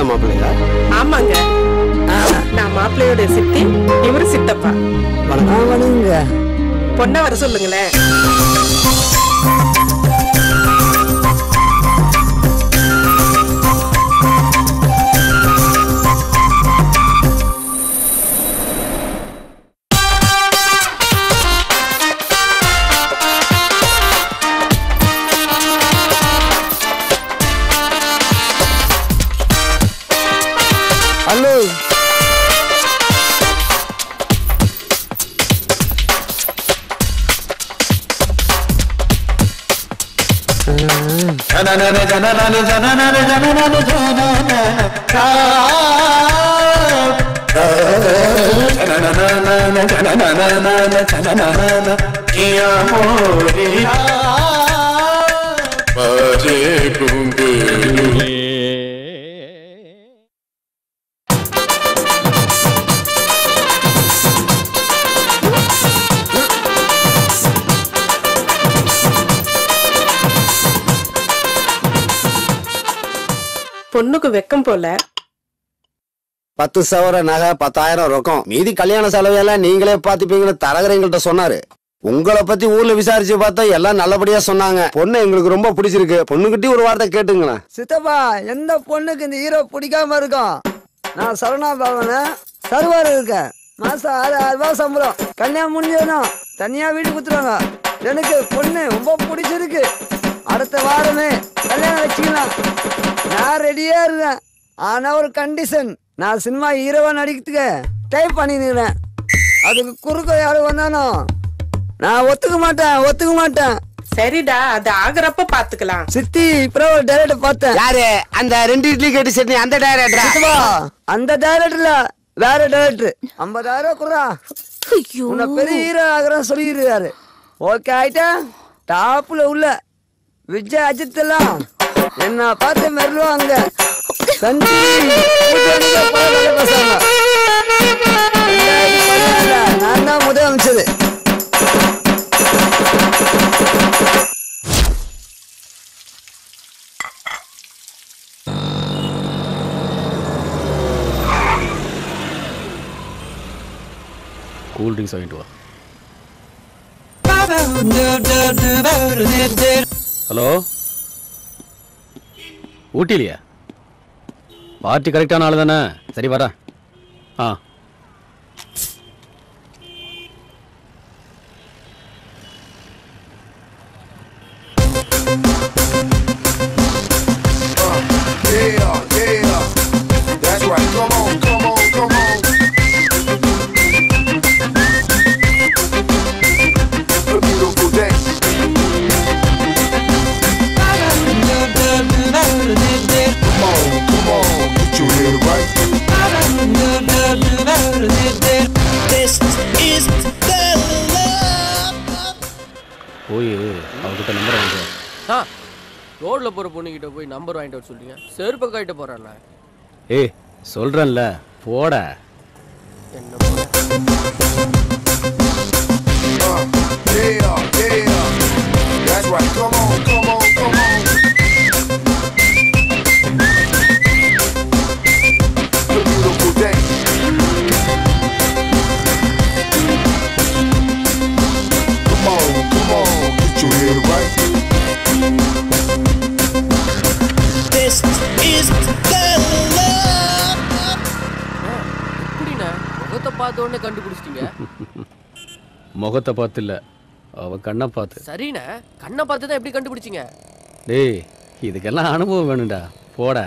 தான் மாப்பிள்ளையா? ஆமாங்க, நான் மாப்பிள்ளையோட சித்தி, இவரு சித்தப்பா. வணங்க. பொண்ணை வர சொல்லுங்களேன். ஹலோ. பொண்ணுக்கு வெக்கம் போல. 10 சவர நகை, 10,000 ரொக்கம், மீதி கல்யாண செலவையெல்லாம் நீங்களே பாத்துப்பீங்கன்னு தரகர் எங்கள்கிட்ட சொன்னாரு. உங்களை பத்தி ஊர்ல விசாரிச்சு பார்த்தா எல்லாம் நல்லபடியா சொன்னாங்க. பொண்ணு எங்களுக்கு ரொம்ப பிடிச்சிருக்கு. பொண்ணுகிட்ட ஒரு வார்த்தை கேட்டுங்களேன். சித்தப்பா, எந்த பொண்ணுக்கு இந்த ஹீரோ பிடிக்காம இருக்கும்? நான் சரணா பவன சர்வர் இருக்கேன். மாசம் 6,000 ரூபாய் சம்பளம். கல்யாணம் முடிஞ்சதும் தனியா வீடு குத்துறாங்க. எனக்கு பொண்ணு ரொம்ப பிடிச்சிருக்கு. அடுத்த வாரமே கல்யாணம் வச்சுக்கலாம். நான் ரெடியா இருக்கேன். ஆனா ஒரு கண்டிஷன், நான் சினிமா ஹீரோவா நடிக்கிறதுக்கு டைப் பண்ணிடுறேன். அதுக்கு குறுக்க யாரும் வந்தாலும் நான் ஒத்துக்க மாட்டேன். சரிடா, அது ஆகுறப்ப பாத்துக்கலாம். சித்தி, இப்போ ஒரு டைரக்டர் பார்த்தேன். யாரு? அந்த 2 இட்லி கேட்டு சட்னி அந்த டைரக்டரா? அந்த டைரக்டர்ல வேற டைரக்டர். 50,000 குறா. உன்னை பெரிய ஹீரோ ஆகுறான்னு சொல்லிடுறாரு. ஓகே ஆயிட்டா? டாப்ல உள்ள விஜய் அஜித் எல்லாம் என்ன பார்த்து மெருவாங்க. நான் தான் முதல் அமைச்சது. கூல் ட்ரிங்க்ஸ் வாங்கிட்டு வா. ஹலோ, ஊட்டிலையா? பார்ட்டி கரெக்டான ஆள் தானே? சரி வரேன். ஆ, போய் அவகிட்ட நம்பர் வாங்க. ரோட்ல போற பொண்ணுகிட்ட போய் நம்பர் வாங்கிட்டு வர சொல்றீங்க? செருப்பு கைட்ட போறேன்ல. ஏய், சொல்றேன்ல, போட. என்ன முகத்தை பார்த்த உடனே கண்டுபிடிச்சிட்டீங்க? முகத்தை பார்த்து இல்ல, அவ கண்ணை பார்த்து. சரிண்ணே, கண்ணை பார்த்து தான் எப்படி கண்டுபிடிச்சிங்க? டேய், இதுக்கெல்லாம் அனுபவம் வேணும்டா, போட.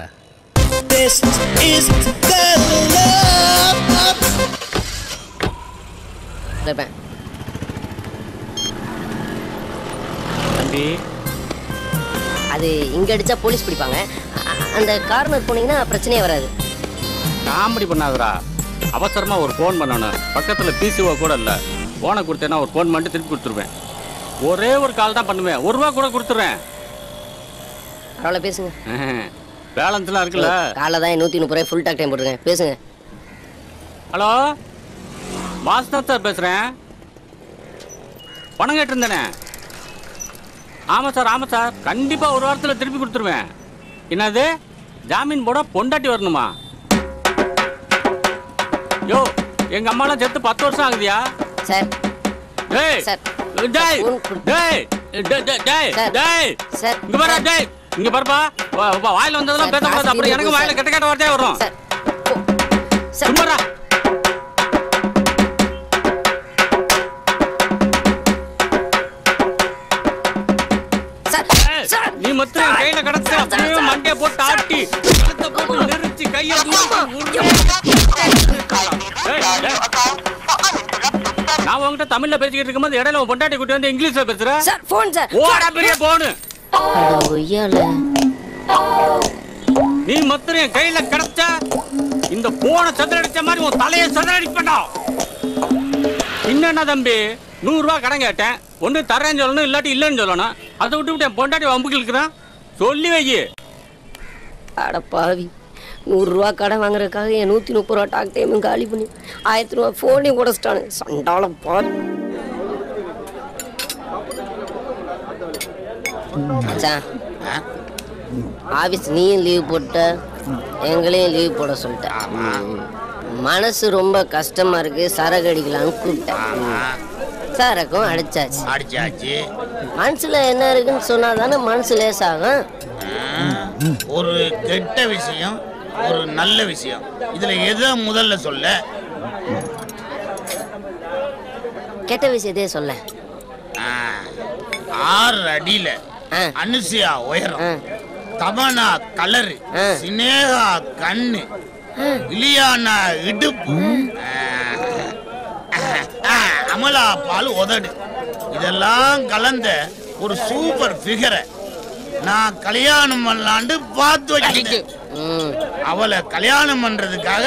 அது இங்க அடிச்சா போலீஸ் பிடிப்பாங்க. அந்த கார்னர் போனீங்கன்னா பிரச்சனையே வராது. காமெடி பண்ணாதடா. அவசரமா ஒரு ஃபோன் பண்ணணும். பக்கத்துல பிசிஓ கூட இல்ல. போனை கொடுத்தேன்னா ஒரு ஃபோன் பண்ணிட்டு திருப்பி கொடுத்துருவேன். ஒரே ஒரு கால் தான் பண்ணுவேன். ₹1 கூட கொடுத்துறேன். பரவாயில்ல, பேசுங்க. பேலன்ஸ்லாம் இருக்குல்ல? காலைல தான் 130 ரூபாய் ஃபுல் டாக் டைம் போட்டுருக்கேன், பேசுங்க. ஹலோ, வாசுநாத் சார் பேசுறேன். பணம் கேட்டிருந்தேனே. ஆமாம் சார், ஆமாம் சார், கண்டிப்பாக ஒரு வாரத்தில் திருப்பி கொடுத்துருவேன். என்னது ஜாமீன் போட பொண்டாட்டி வரணுமா? யோ, எங்க அம்மாலாம் செத்து 10 வருஷம் ஆகுதியா? சார் டேய் சார் டேய் டேய் டேய் டேய் சார் இங்க பாரு டேய் இங்க பாருப்பா வாயில வந்ததெல்லாம் பேசக்கூடாது. அப்புறம் எனக்கு வாயில கெட்ட கெட்ட வார்த்தையே வரும். சார் சார் சும்மாடா. நீ மொத்தம் கையில கடத்த அப்படியே மண்டைய போட்டு ஆட்டி கழுத்தை போட்டு நெரிச்சு கையை நான் உங்ககிட்ட தமிழ்ல பேசிக்கிட்டு இருக்கும்போது இடையில உன் பொண்டாட்டி கூட்டி வந்து இங்கிலீஷ்ல பேசுற. சார் போன் சார் ஓடா பெரிய போனு. நீ மொத்தம் என் கையில கடத்த இந்த போனை சதுரடிச்ச மாதிரி உன் தலையை சதுரடிப்பா. என்னன்னா தம்பி 100 ரூபாய் கடன் கேட்டேன். ஒண்ணு தரேன்னு சொல்லணும் இல்லாட்டி இல்லைன்னு சொல்லணும். அதை விட்டு என் பொண்டாட்டி வம்புக்கு இருக்கிறான். சொல்லி வை. அட பாவி 100 ரூபா கடன் வாங்குறதுக்காக என் 130 ரூபா டாக் டைமும் காலி பண்ணி 1000 ரூபா ஃபோனையும் உடச்சிட்டானு சண்டாளம் பாரு. மச்சான் ஆஃபீஸ் நீயும் லீவ் போட்ட எங்களையும் லீவ் போட சொல்லிட்டேன். மனசு ரொம்ப கஷ்டமா இருக்கு, சரக்கு அடிக்கலான்னு கூப்பிட்டேன். சரக்கும் அடிச்சாச்சு. மனசுல என்ன இருக்குன்னு சொன்னா தானே மனசு லேசாகும். ஒரு கெட்ட விஷயம் ஒரு நல்ல விஷயம், இதுல எதை முதல்ல சொல்ல? கெட்ட விஷயத்தையே சொல்ல. 6 அடியில அனுசியா உயரம், தமனா கலரு, சினேகா கண்ணு, இலியானா இடுப்பு, அமலா பால் உதடு, இதெல்லாம் கலந்த ஒரு சூப்பர் ஃபிகரை நான் கல்யாணம் பண்ணலான்னு பார்த்து வச்சிருக்கேன். அவளை கல்யாணம் பண்றதுக்காக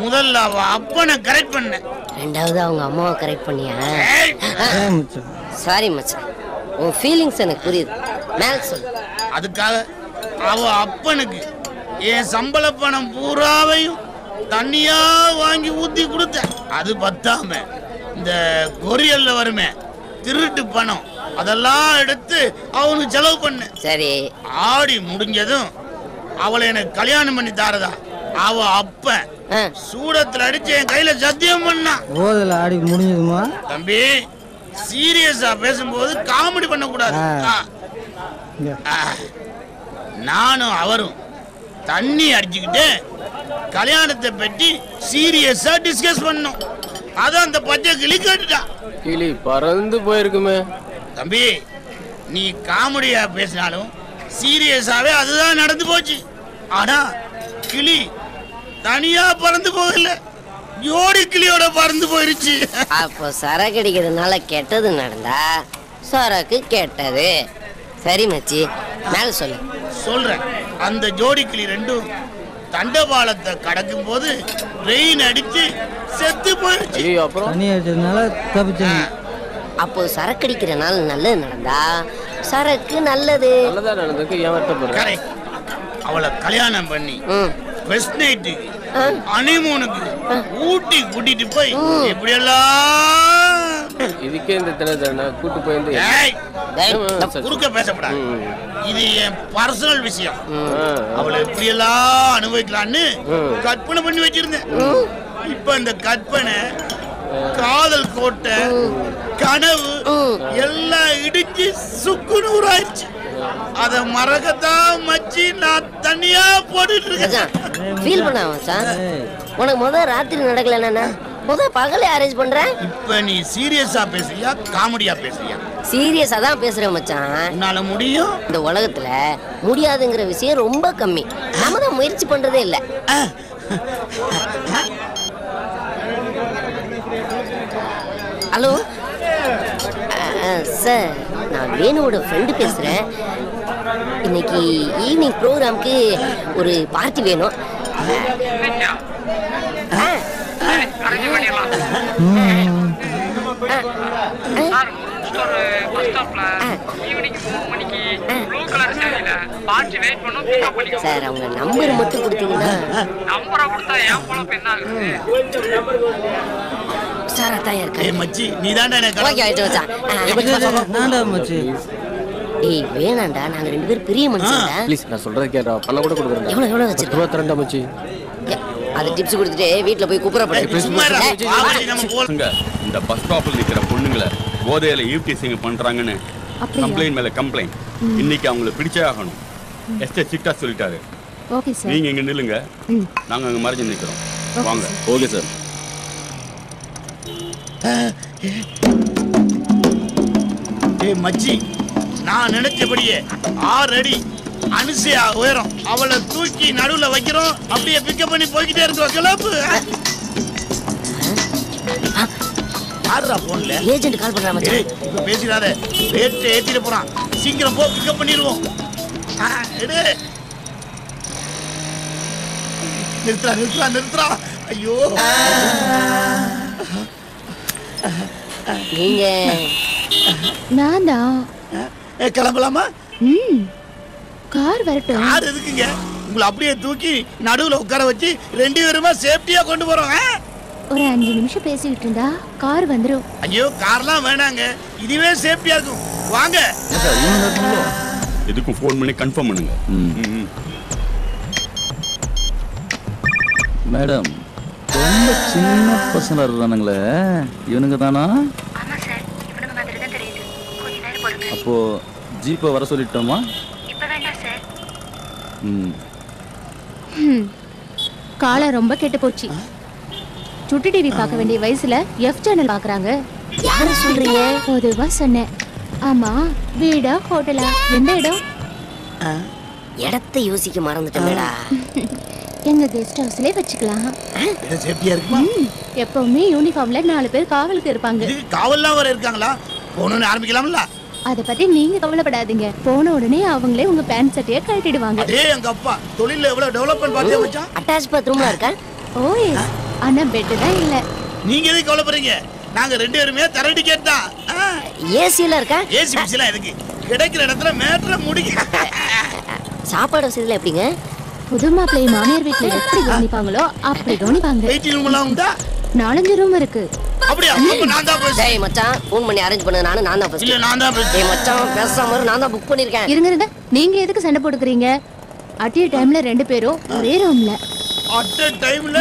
முதல்ல அவ அப்பனை கரெக்ட் பண்ண, ரெண்டாவது அவங்க அம்மாவை கரெக்ட் பண்ணியா? சாரி மச்சான், உன் ஃபீலிங்ஸ் எனக்கு புரியுது. மேல சொல்லு. அதுக்காக அவ அப்பனுக்கு என் சம்பள பணம் பூராவையும் தண்ணியா வாங்கி ஊத்தி கொடுத்த. அது பத்தாம இந்த கொரியல்ல வருமே திருட்டு பணம், அதெல்லாம் எடுத்து அவனுக்கு செலவு பண்ண. சரி, ஆடி முடிஞ்சதும் அவளை எனக்கு கல்யாணம் பண்ணி தாரதா அவ அப்ப சூடத்துல அடிச்சு என் கையில சத்தியம் பண்ணா. ஓதல ஆடி முடிஞ்சதுமா? தம்பி சீரியஸா பேசும்போது காமெடி பண்ண கூடாது. நானும் அவரும் தண்ணி அடிச்சுக்கிட்டு கல்யாணத்தை பற்றி சீரியஸா டிஸ்கஸ் பண்ணோம். அதான் அந்த பச்சை கிளி கேட்டுட்டா. கிளி பறந்து போயிருக்குமே. தம்பி நீ காமெடியா பேசினாலும் சீரியஸாவே அதுதான் நடந்து போச்சு. ஆனா கிளி தனியா பறந்து போகல, ஜோடி கிளியோட பறந்து போயிருச்சு. அப்போ சரக்கு அடிக்கிறதுனால கெட்டது நடந்தா சரக்கு கெட்டது. சரி மச்சி, மேல சொல்லு. சொல்றேன். அந்த ஜோடி கிளி ரெண்டும் தண்டபாலத்தை கடக்கும் போது ரெயின் அடிச்சு செத்து போயிருச்சு. அப்போ சரக்கு அடிக்கிற நாள் நல்லது நடந்தா சரக்கு நல்லது. நல்லதா நடந்துக்கு ஏன் அவளை கல்யாணம் பண்ணி ஃபர்ஸ்ட் நைட்டுக்கு ஹனிமூனுக்கு ஊட்டி கூட்டிட்டு போய் எப்படி எல்லாம் இதுக்கே இந்த தினத்தை கூட்டு போயிருந்து குறுக்க பேசப்படாது. இது என் பர்சனல் விஷயம். அவளை எப்படி எல்லாம் அனுபவிக்கலான்னு கற்பனை பண்ணி வச்சிருந்தேன். இப்ப இந்த கற்பனை காதல் கோட்டை கனவு எல்லாம் இடிச்சு சுக்குநூறாயிடுச்சு. அத மறக்கத்தான் மச்சி நான் தனியா போட்டுட்டு இருக்கேன். ஃபீல் பண்ண மச்சான், உனக்கு முதல் ராத்திரி நடக்கலன்னா முதல் பகலே அரேஞ்ச் பண்றேன். இப்ப நீ சீரியஸா பேசுறியா காமெடியா பேசுறியா? சீரியஸா தான் பேசுறேன் மச்சான். உன்னால முடியும். இந்த உலகத்துல முடியாதுங்கிற விஷயம் ரொம்ப கம்மி. நாம தான் முயற்சி பண்றதே இல்ல. ஹலோ சார், நான் வேணுவோட ஃப்ரெண்டு பேசுறேன். இன்னைக்கு ஈவினிங் ப்ரோக்ராம்க்கு ஒரு பார்ட்டி வேணும். சார் அவங்க நம்பர் மட்டும் கொடுத்தீங்கன்னா. சார் அதான் இருக்கேன். மச்சி நீ தான்டா எனக்கு நான்டா மச்சி. ஏய் வேணாம்டா, நாங்க 2 பேரும் பெரிய மனுஷன்டா. ப்ளீஸ் நான் சொல்றத கேட்டா பண்ண கூட கொடுக்குறேன். எவ்வளவு வச்சிருக்க? 22 மச்சி. அது டிப்ஸ் கொடுத்துட்டு வீட்ல போய் குப்புறப்படு. இந்த பஸ் ஸ்டாப்ல நிக்கிற பொண்ணுங்களை போதையில ஈவ்டீசிங் பண்றாங்கன்னு கம்ப்ளைண்ட் மேல கம்ப்ளைண்ட். இன்னைக்கு அவங்களை பிடிச்சே ஆகணும். எஸ்டே சிட்டா சொல்லிட்டாரு. Okay sir. நீங்க இங்க நில்லுங்க, நாங்க அங்க மறைஞ்சு நிக்கிறோம். வாங்க. Okay sir. ஏய் மச்சி, நான் நினைச்சபடியே 6 அடி அனுசையா உயரம் அவளை தூக்கி நடுவுல வைக்கிறோம். அப்படியே பிக்கப் பண்ணி போய்கிட்டே இருக்கோம். கிளப்பு. யாரா போன்ல? ஏஜென்ட் கால் பண்றா மச்சான். இப்ப பேசிடாத, ரேட் ஏத்திட்டு போறான். சீக்கிரம் போ, பிக்கப் பண்ணிடுவோம். எடு. நிறுத்துறா. ஐயோ நீங்க நான் தான். கிளம்பலாமா? கார் வரட்டும். கார் எதுக்குங்க? உங்களை அப்படியே தூக்கி நடுவுல உட்கார வச்சு 2 பேருமா சேஃப்டியா கொண்டு போறோம். ஒரு 5 நிமிஷம் பேசிக்கிட்டு இருந்தா கார் வந்துரும். ஐயோ கார்லாம் வேணாங்க, இதுவே சேஃப்டியா இருக்கும். வாங்க. எதுக்கும் ஃபோன் பண்ணி கன்ஃபார்ம் பண்ணுங்க. மேடம், ரொம்ப சின்ன பசங்க இருக்கானுங்களே, இவனுங்க தானா? அப்போ ஜீப்பை வர சொல்லிட்டோமா? காலம் ரொம்ப கெட்டு போச்சு. சுட்டி டிவி பார்க்க வேண்டிய வயசுல எஃப் சேனல் பாக்குறாங்க. யாரு சொல்றீங்க? பொதுவா சொன்னேன். ஆமா, வீடா ஹோட்டலா? எந்த இடம்? இடத்தை யோசிக்க மறந்துட்டேன்டா. எங்க கெஸ்ட் ஹவுஸ்லயே வச்சுக்கலாம். சேஃப்டியா இருக்குமா? எப்பவுமே யூனிஃபார்ம்ல 4 பேர் காவலுக்கு இருப்பாங்க. காவல்லாம் வர இருக்காங்களா? போனோன்னு ஆரம்பிக்கலாம்ல? அத பத்தி நீங்க கவலைப்படாதீங்க. போன உடனே அவங்களே உங்க பேண்ட் சட்டையை கழட்டிடுவாங்க. அதே எங்க அப்பா தொழில்ல எவ்வளவு டெவலப்மென்ட் பாத்தியா மச்சான்? அட்டாச் பாத்ரூம்ல இருக்கா? ஓ எஸ். ஆனா பெட் தான் இல்ல. நீங்க எதுக்கு கவலைப்படுறீங்க? நாங்க 2 பேருமே தர டிக்கெட் தான். ஏசில இருக்கா? ஏசி பிசிலாம் எதுக்கு? கிடைக்கிற இடத்துல மேட்ர முடிக்க. சாப்பாடு வசதில எப்படிங்க? புது மாப்பிள்ளை மாமியார் வீட்டுல எப்படி கவனிப்பாங்களோ அப்படி கவனிப்பாங்க. வெயிட்டிங் ரூம் எல்லாம் உண்டா? 4 ரூம் இருக்கு. அப்படியே அப்ப நான் தான் போய். டேய் மச்சான், ஃபோன் பண்ணி அரேஞ்ச் பண்ணு. நான் தான் ஃபர்ஸ்ட். இல்ல நான் தான் போய். டேய் மச்சான், பேசாம இரு. நான் தான் புக் பண்ணிருக்கேன். இருங்க. நீங்க எதுக்கு சண்டை போட்டுக்கறீங்க? அட் டைம்ல 2 பேரும் ஒரே ரூம்ல. அட் டைம்ல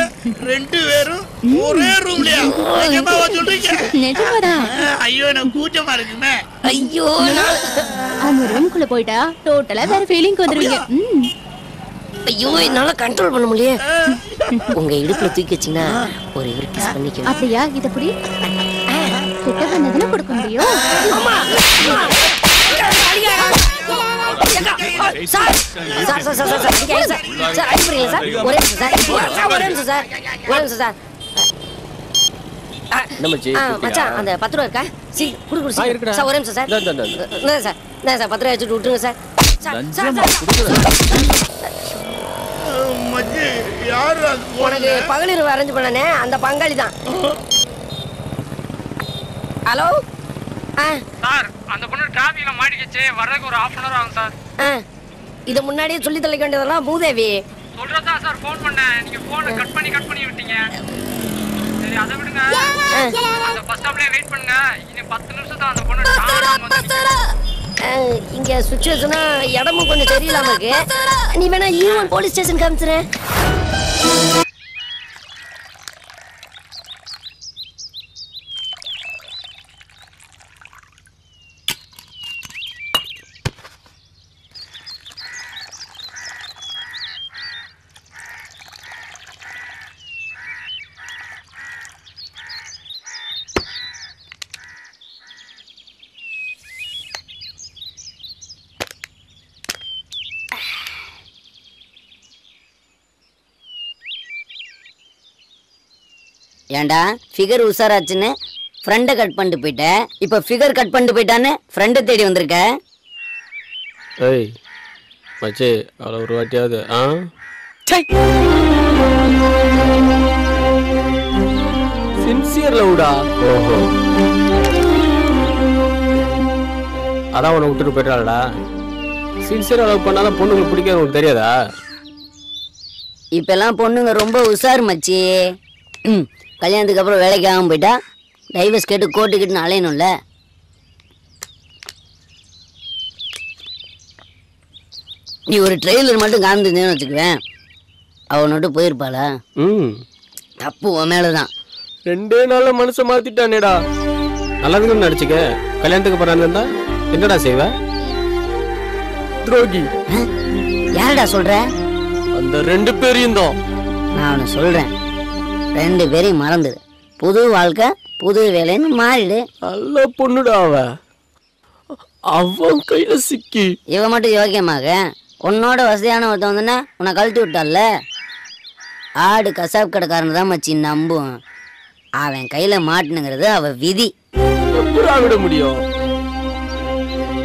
2 பேரும் ஒரே ரூம்லயா? நிஜமாவா சொல்றீங்க? நிஜமாதான். ஐயோ எனக்கு கூச்சமா இருக்குமே. ஐயோ அந்த ரூம்க்குள்ள போய்ட்டா டோட்டலா வேற ஃபீலிங் வந்துருவீங்க. ஐயோ என்னால கண்ட்ரோல் பண்ண முடியல. உங்க இடுப்புல தூக்கி வச்சீங்கன்னா ஒரு கிஸ் பண்ணிக்க. அப்படியா? இத புடி. கிட்ட வந்ததுல கொடுக்க முடியும். சார் அடிப்பீங்களா சார்? ஒரே நிமிஷம் சார். மச்சான் அந்த 10 ரூபா இருக்கா? குடு சார். ஒரே நிமிஷம் சார். சார் 10 ரூபா வச்சுட்டு விட்டுருங்க சார். மச்சி யாரு அது? உனக்கு பகலிரவு அரேஞ்ச் பண்ணனே அந்த பங்காளி தான். ஹலோ சார், அந்த பொண்ணு டிராஃபிக்ல மாட்டிக்கிச்சு. வர்றதுக்கு ஒரு 1/2 hour ஆகும் சார். இத முன்னாடியே சொல்லி தொலைக்க வேண்டியதெல்லாம் மூதேவி. சொல்றதா சார் ஃபோன் பண்ணேன். நீங்க போனை கட் பண்ணி விட்டீங்க. சரி அதை விடுங்க. அந்த பஸ் ஸ்டாப்லயே வெயிட் பண்ணுங்க. இன்னும் 10 நிமிஷம் தான் அந்த பொண்ணு இங்க சுச்சுவேஷனா இடமும் கொஞ்சம் சரியில்லாம இருக்கு. நீ வேணா ஈவன் போலீஸ் ஸ்டேஷன் காமிச்சுற. ஏண்டா ஃபிகர் உசாராச்சுன்னு ஃப்ரெண்டை கட் பண்ணிட்டு போயிட்டேன். இப்போ ஃபிகர் கட் பண்ணிட்டு போயிட்டான்னு ஃப்ரெண்டை தேடி வந்திருக்க. ஏய் மச்சி, அவளை ஒரு வாட்டியாவது சின்சியர் லவ்டா. ஓஹோ, அதான் உன்னை விட்டுட்டு போயிட்டாளடா. சின்சியர் லவ் பண்ணாதான் பொண்ணுங்களுக்கு பிடிக்காது, உங்களுக்கு தெரியாதா? இப்பெல்லாம் பொண்ணுங்க ரொம்ப உசார் மச்சி. கல்யாணத்துக்கு அப்புறம் வேலைக்கு ஆகாம போயிட்டா டைவர்ஸ் கேட்டு கோர்ட்டுக்கிட்டு அலையணும்ல. நீ ஒரு ட்ரெயிலர் மட்டும் காமிச்சிருந்தேன்னு வச்சுக்குவேன், அவனோட்டு போயிருப்பாளா? தப்பு உன் மேலதான். 2 நாள்ல மனசை மாத்திட்டானேடா. நல்லதுன்னு நடிச்சுக்க. கல்யாணத்துக்கு போறான்னு இருந்தா என்னடா செய்வ? துரோகி. யாரடா சொல்ற? அந்த 2 பேரையும் தான். நான் அவனை சொல்றேன், 2 பேரையும் மறந்துடு. புது வாழ்க்கை புது வேலைன்னு மாறிடு. நல்ல பொண்ணுடா அவன் கையில சிக்கி. இவன் மட்டும் யோக்கியமாக உன்னோட வசதியான ஒருத்தன் வந்துன்னா உன்னை கழட்டி விட்டால. ஆடு கசாப் கடைக்காரன் தான் மச்சி நம்பும். அவன் கையில மாட்டுனுங்கிறது அவ விதி. எப்படா விட முடியும்?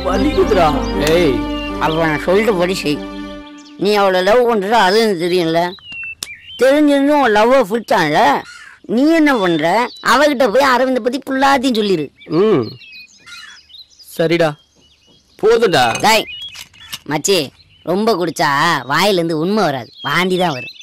வலிக்குதுடா. ஏய், அவன் சொல்லிட்டு படி செய். நீ அவளை லவ் பண்ற அது தெரியும்ல. தெரிஞ்சிருந்தும் உன் லவ்வை பிடிச்சான்ல. நீ என்ன பண்ற? அவகிட்ட போய் அரவிந்த பத்தி புல்லாத்தையும் சொல்லிரு. சரிடா, போதுடா. மச்சி, ரொம்ப குடிச்சா வாயிலேருந்து உண்மை வராது, வாந்தி தான் வரும்.